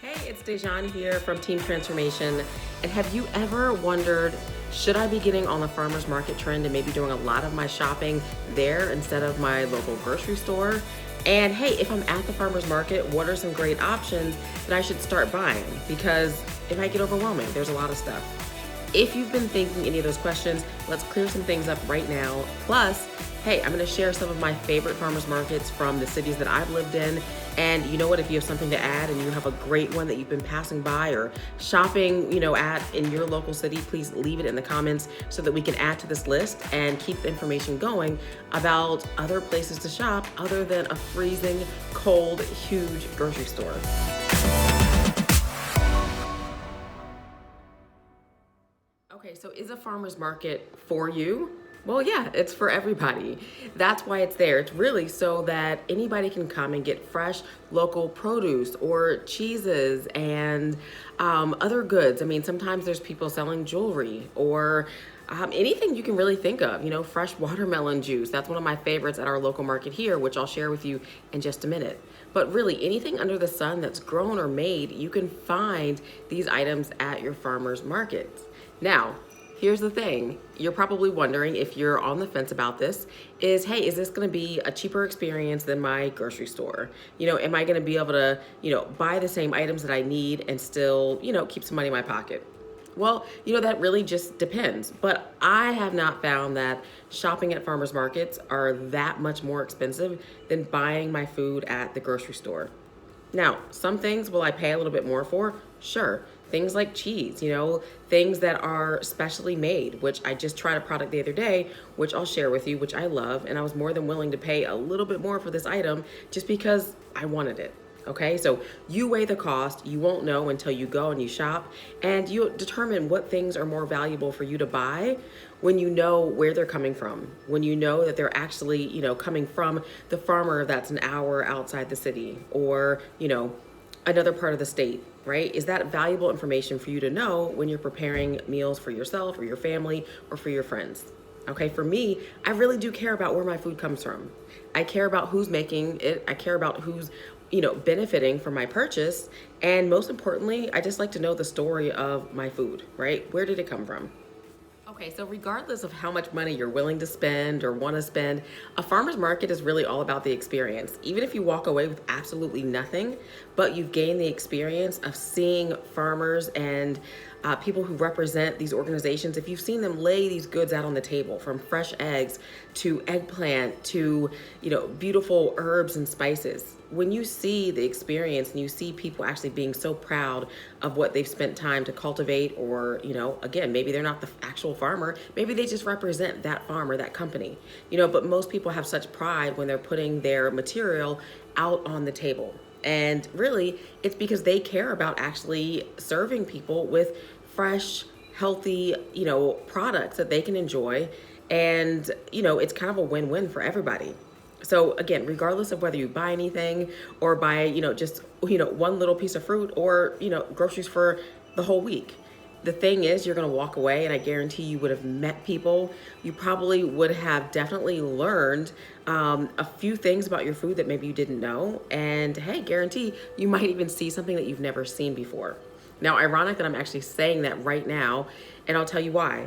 Hey, it's Dejan here from Team Transformation. And have you ever wondered, should I be getting on the farmer's market trend and maybe doing a lot of my shopping there instead of my local grocery store? And hey, if I'm at the farmer's market, what are some great options that I should start buying? Because it might get overwhelming. There's a lot of stuff. If you've been thinking any of those questions, let's clear some things up right now. Plus, hey, I'm gonna share some of my favorite farmers markets from the cities that I've lived in. And you know what, if you have something to add and you have a great one that you've been passing by or shopping, at in your local city, please leave it in the comments so that we can add to this list and keep the information going about other places to shop other than a freezing, cold, huge grocery store. Okay, so is a farmer's market for you? Well, yeah, it's for everybody. That's why it's there. It's really so that anybody can come and get fresh local produce or cheeses and other goods. I mean, sometimes there's people selling jewelry or anything you can really think of, fresh watermelon juice. That's one of my favorites at our local market here, which I'll share with you in just a minute. But really, anything under the sun that's grown or made, you can find these items at your farmer's markets. Now, here's the thing. You're probably wondering, if you're on the fence about this, hey, is this gonna be a cheaper experience than my grocery store? Am I gonna be able to, buy the same items that I need and still, keep some money in my pocket? Well, that really just depends. But I have not found that shopping at farmers markets are that much more expensive than buying my food at the grocery store. Now, some things will I pay a little bit more for? Sure. Things like cheese, things that are specially made, which I just tried a product the other day, which I'll share with you, which I love. And I was more than willing to pay a little bit more for this item just because I wanted it. Okay, so you weigh the cost. You won't know until you go and you shop, and you determine what things are more valuable for you to buy when you know where they're coming from, when you know that they're actually, coming from the farmer that's an hour outside the city or, another part of the state, right? Is that valuable information for you to know when you're preparing meals for yourself or your family or for your friends? Okay, for me, I really do care about where my food comes from. I care about who's making it. I care about who's, benefiting from my purchase. And most importantly, I just like to know the story of my food, right? Where did it come from? Okay, so regardless of how much money you're willing to spend or want to spend, a farmer's market is really all about the experience. Even if you walk away with absolutely nothing, but you've gained the experience of seeing farmers and people who represent these organizations, if you've seen them lay these goods out on the table, from fresh eggs to eggplant to, beautiful herbs and spices. When you see the experience and you see people actually being so proud of what they've spent time to cultivate, or, again, maybe they're not the actual farmer, maybe they just represent that farmer, that company, but most people have such pride when they're putting their material out on the table. And really, it's because they care about actually serving people with fresh, healthy, products that they can enjoy. And, it's kind of a win-win for everybody. So again, regardless of whether you buy anything or buy, just, one little piece of fruit or, groceries for the whole week, the thing is, you're going to walk away, and I guarantee you would have met people. You probably would have definitely learned a few things about your food that maybe you didn't know. And hey, guarantee you might even see something that you've never seen before. Now, ironic that I'm actually saying that right now, and I'll tell you why.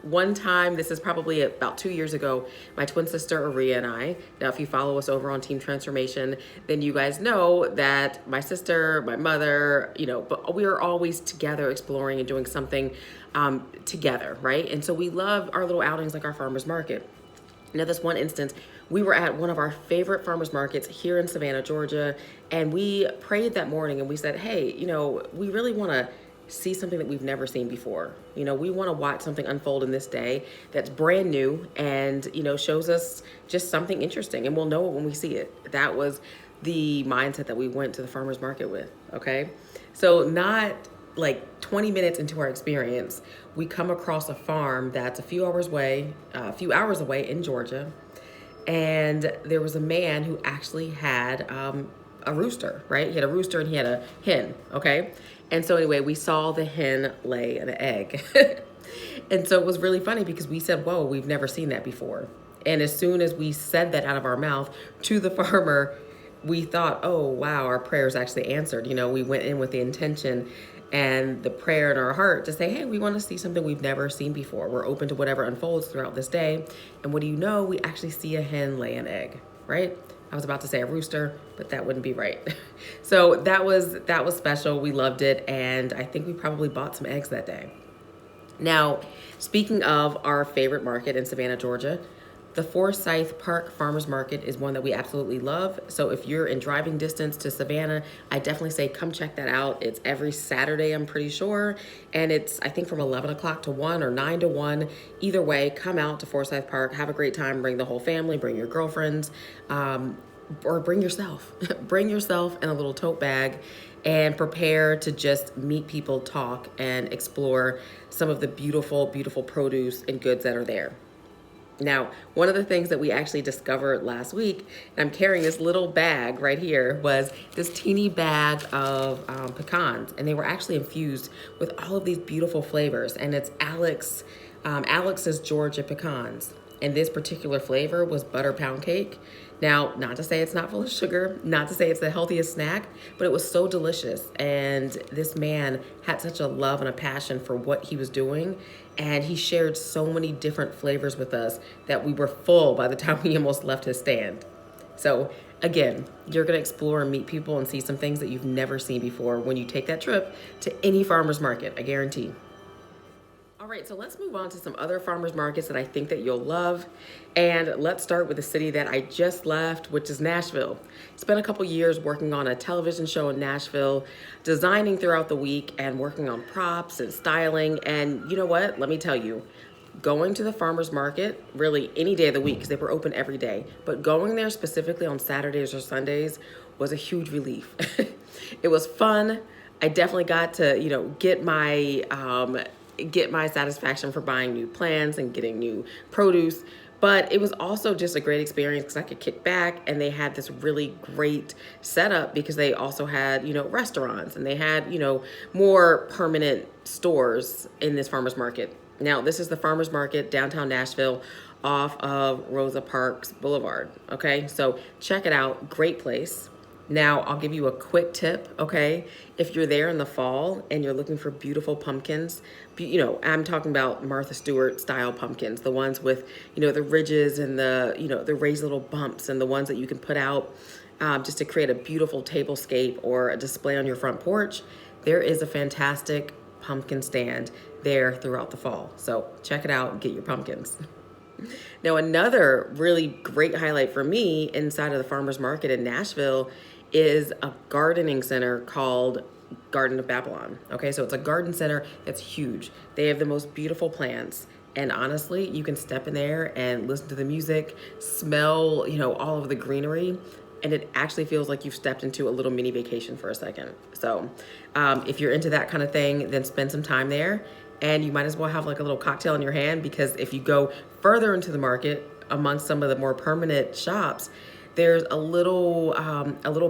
One time, this is probably about 2 years ago, my twin sister, Aria, and I, now if you follow us over on Team Transformation, then you guys know that my sister, my mother, but we are always together exploring and doing something together, right? And so we love our little outings like our farmer's market. Now, this one instance, we were at one of our favorite farmers markets here in Savannah, Georgia, and we prayed that morning and we said, hey, we really want to see something that we've never seen before. We want to watch something unfold in this day that's brand new and, shows us just something interesting, and we'll know it when we see it. That was the mindset that we went to the farmer's market with, okay? So not like 20 minutes into our experience, we come across a farm that's a few hours away in Georgia. And there was a man who actually had a rooster, right? He had a rooster and he had a hen, okay? And so anyway, we saw the hen lay an egg. And so it was really funny because we said, whoa, we've never seen that before. And as soon as we said that out of our mouth to the farmer, we thought, oh, wow, our prayers actually answered. You know, we went in with the intention and the prayer in our heart to say, hey, we want to see something we've never seen before. We're open to whatever unfolds throughout this day. And what do you know? We actually see a hen lay an egg, right? I was about to say a rooster, but that wouldn't be right. So that was special. We loved it. And I think we probably bought some eggs that day. Now, speaking of our favorite market in Savannah, Georgia, the Forsyth Park Farmers Market is one that we absolutely love. So if you're in driving distance to Savannah, I definitely say come check that out. It's every Saturday, I'm pretty sure. And it's, I think, from 11 o'clock to 1 or 9 to 1. Either way, come out to Forsyth Park, have a great time, bring the whole family, bring your girlfriends, or bring yourself. Bring yourself in a little tote bag and prepare to just meet people, talk, and explore some of the beautiful, beautiful produce and goods that are there. Now, one of the things that we actually discovered last week, and I'm carrying this little bag right here, was this teeny bag of pecans, and they were actually infused with all of these beautiful flavors, and it's Alex's Georgia pecans. And this particular flavor was butter pound cake. Now, not to say it's not full of sugar, not to say it's the healthiest snack, but it was so delicious. And this man had such a love and a passion for what he was doing. And he shared so many different flavors with us that we were full by the time we almost left his stand. So again, you're gonna explore and meet people and see some things that you've never seen before when you take that trip to any farmer's market, I guarantee. All right, so let's move on to some other farmers markets that I think that you'll love. And let's start with the city that I just left, which is Nashville. Spent a couple years working on a television show in Nashville, designing throughout the week and working on props and styling. And you know what? Let me tell you, going to the farmers market really any day of the week, because they were open every day, but going there specifically on Saturdays or Sundays was a huge relief. It was fun. I definitely got to, get my satisfaction for buying new plants and getting new produce. But it was also just a great experience because I could kick back, and they had this really great setup because they also had, restaurants, and they had, more permanent stores in this farmer's market. Now, this is the farmer's market, downtown Nashville, off of Rosa Parks Boulevard. Okay, so check it out. Great place. Now, I'll give you a quick tip, okay? If you're there in the fall and you're looking for beautiful pumpkins, I'm talking about Martha Stewart style pumpkins, the ones with, the ridges and the raised little bumps, and the ones that you can put out just to create a beautiful tablescape or a display on your front porch. There is a fantastic pumpkin stand there throughout the fall. So check it out, get your pumpkins. Now, another really great highlight for me inside of the farmer's market in Nashville is a gardening center called Garden of Babylon. Okay, so it's a garden center that's huge. They have the most beautiful plants. And honestly, you can step in there and listen to the music, smell, all of the greenery, and it actually feels like you've stepped into a little mini vacation for a second. So if you're into that kind of thing, then spend some time there. And you might as well have like a little cocktail in your hand, because if you go further into the market amongst some of the more permanent shops, there's a little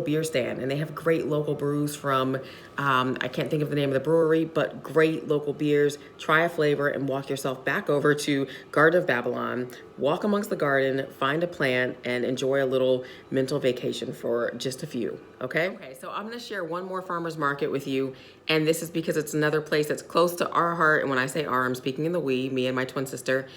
beer stand, and they have great local brews from, I can't think of the name of the brewery, but great local beers. Try a flavor and walk yourself back over to Garden of Babylon, walk amongst the garden, find a plant, and enjoy a little mental vacation for just a few, okay? Okay, so I'm gonna share one more farmer's market with you, and this is because it's another place that's close to our heart, and when I say our, I'm speaking in the we, me and my twin sister.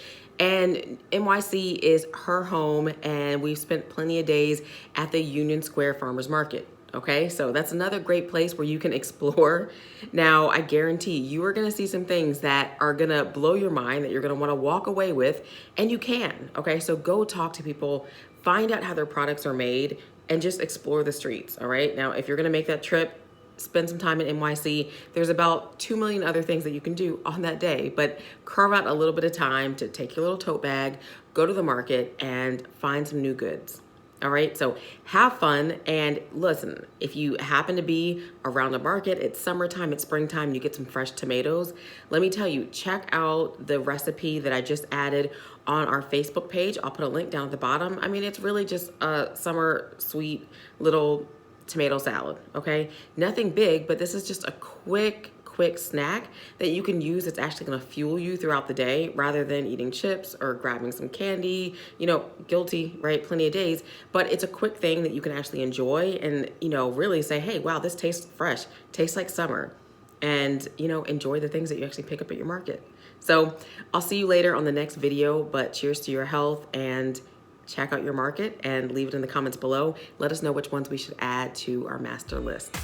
And NYC is her home, and we've spent plenty of days at the Union Square Farmers Market. Okay, so that's another great place where you can explore. Now, I guarantee you are gonna see some things that are gonna blow your mind, that you're gonna wanna walk away with, and you can, okay? So go talk to people, find out how their products are made, and just explore the streets, all right? Now, if you're gonna make that trip, spend some time in NYC. There's about 2 million other things that you can do on that day, but carve out a little bit of time to take your little tote bag, go to the market, and find some new goods. All right, so have fun, and listen, if you happen to be around the market, it's summertime, it's springtime, you get some fresh tomatoes. Let me tell you, check out the recipe that I just added on our Facebook page. I'll put a link down at the bottom. I mean, it's really just a summer sweet little tomato salad, okay? Nothing big, but this is just a quick quick snack that you can use that's actually gonna fuel you throughout the day rather than eating chips or grabbing some candy. You know, guilty, right? Plenty of days, but it's a quick thing that you can actually enjoy and, you know, really say, hey, wow, this tastes fresh, tastes like summer. And, you know, enjoy the things that you actually pick up at your market. So I'll see you later on the next video, but cheers to your health, and check out your market and leave it in the comments below. Let us know which ones we should add to our master list.